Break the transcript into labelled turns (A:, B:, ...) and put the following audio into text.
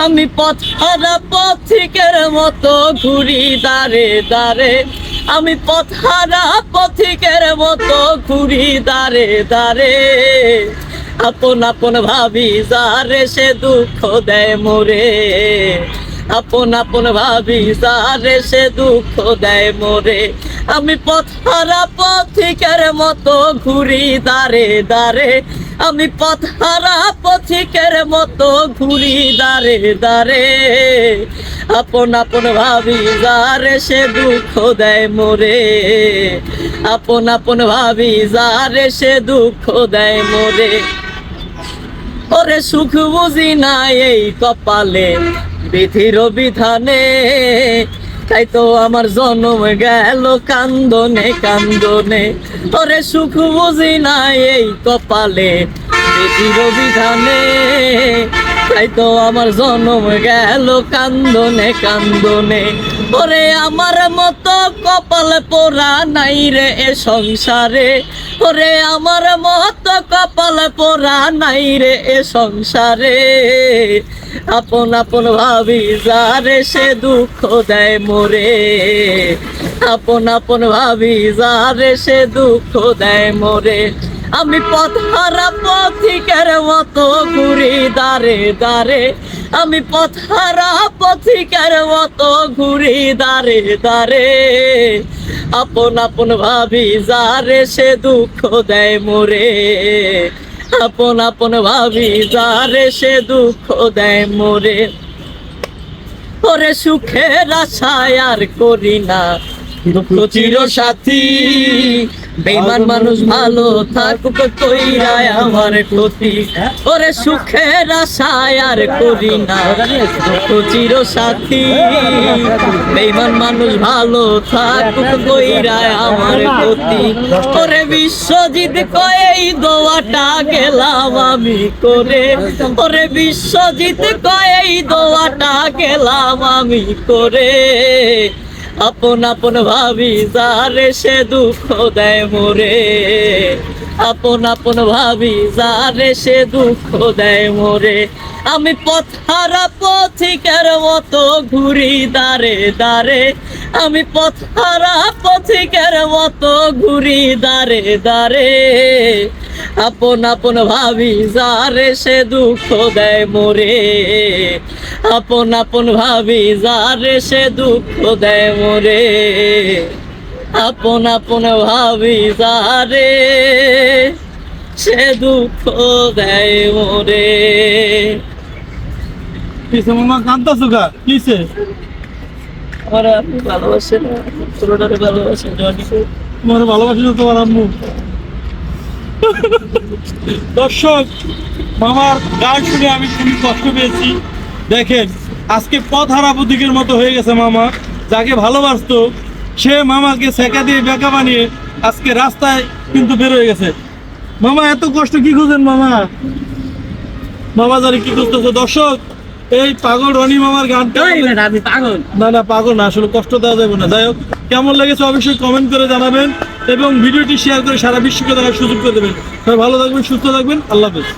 A: আমি পথ হারা পথিকের মতো ঘুরি দাঁড়ে দাঁড়ে, আমি পথ হারা পথিকের মতো ঘুরি দাঁড়ে দাঁড়ে। আপন আপন ভাবি যারে সে দুঃখ দেয় মোরে, আপন আপন ভাবি যারে সে দুঃখ দেয় মোরে। আমি পথ হারা পথিকের মতো ঘুরি দাঁড়ে দাঁড়ে, আমি পথ হারা পথিকের মতো ঘুরি দাঁড়ে দাঁড়ে। আপন আপন ভাবি যারে সে দুঃখ দেয় মোরে, আপন আপন ভাবি যারে সে দুঃখ দেয় মোরে। ওরে সুখ বুঝি না এই কপালে বিধির বিধানে, তাই তো আমার জন্ম গেল কান্দনে কান্দনে। ওরে সুখ বুঝি না এই কপালে বিধির বিধানে, তাই তো আমার জন্ম গেল কান্দনে কান্দনে। ওরে আমার মতো কপাল পোড়া নাই রে এ সংসারে, ওরে আমার মতো কপাল পোড়া নাই রে এ সংসারে। আপন আপন ভাবি যারে সে দুঃখ দেয় মোরে, আপন আপন ভাবি যারে সে দুঃখ দেয় মোরে। আমি পথ হারা পথিকের মতো ঘুরি দাঁড়ে দাঁড়ে, আমি পথ হারা পথিকের মতো ঘুরি দাঁড়ে দাঁড়ে। আপন আপন ভাবি যারে সে দুঃখ দেয় মোরে, আপন আপন ভাবি যারে সে দুঃখ দেয় মোরে। ওরে সুখের আশায় আর করি না দুঃখ চির সাথী, বেঈমান মানুষ ভালো থাকুক কইরায় আমার ক্ষতি। ওরে সুখের আশায় আর করি না দুঃখ চির সাথী, বেঈমান মানুষ ভালো থাকুক কইরায় আমার ক্ষতি। ওরে বিশ্বজিৎ কয় এই দোয়াটা গেলাম আমি করে, ওরে বিশ্বজিৎ কয় এই দোয়াটা গেলাম আমি করে। আপন আপন ভাবি যারে সে দুঃখ দেয় মোরে, আপন আপন ভাবি যারে সে দুঃখ দেয় মোরে। আমি পথ হারা পথিকের মতো ঘুরি দাঁড়ে দাঁড়ে, আমি পথ হারা পথিকের মতো ঘুরি দাঁড়ে দাঁড়ে। আপন আপন ভাবি যারে সে দুঃখ দেয় মোরে, আপন আপন ভাবি যারে সে দুঃখ দেয় মোরে। আপন আপন ভাবি যারে সে দুঃখ দেয় মোরে।
B: কিসে মামা কান্তাছো গা? কিসে?
A: আমার আপনি ভালোবাসেন, ছোটটারে ভালোবাসেন, জনিকে
B: তোমার ভালোবাসি তোমার আম্মু। দর্শক, মামার গান শুনে আমি খুবই কষ্ট পেয়েছি। দেখেন আজকে পথ হারা পথিকের মতো হয়ে গেছে মামা। যাকে ভালোবাসতো সে মামাকে সেকা দিয়ে বেকা বানিয়ে আজকে রাস্তায় কিন্তু বের হয়ে গেছে। মামা এত কষ্ট কি খুঁজেন মামা? মামা জানি কি খুঁজতেছে। দর্শক, এই পাগল রনি মামার গানটা
A: আমি পাগল
B: না পাগল না, আসলে কষ্ট দেওয়া যাবে না। যাই হোক, কেমন লেগেছে অবশ্যই কমেন্ট করে জানাবেন এবং ভিডিওটি শেয়ার করে সারা বিশ্বকে দেখার সুযোগ করে দেবেন। সবাই ভালো থাকবেন, সুস্থ থাকবেন, আল্লাহ হাফেজ।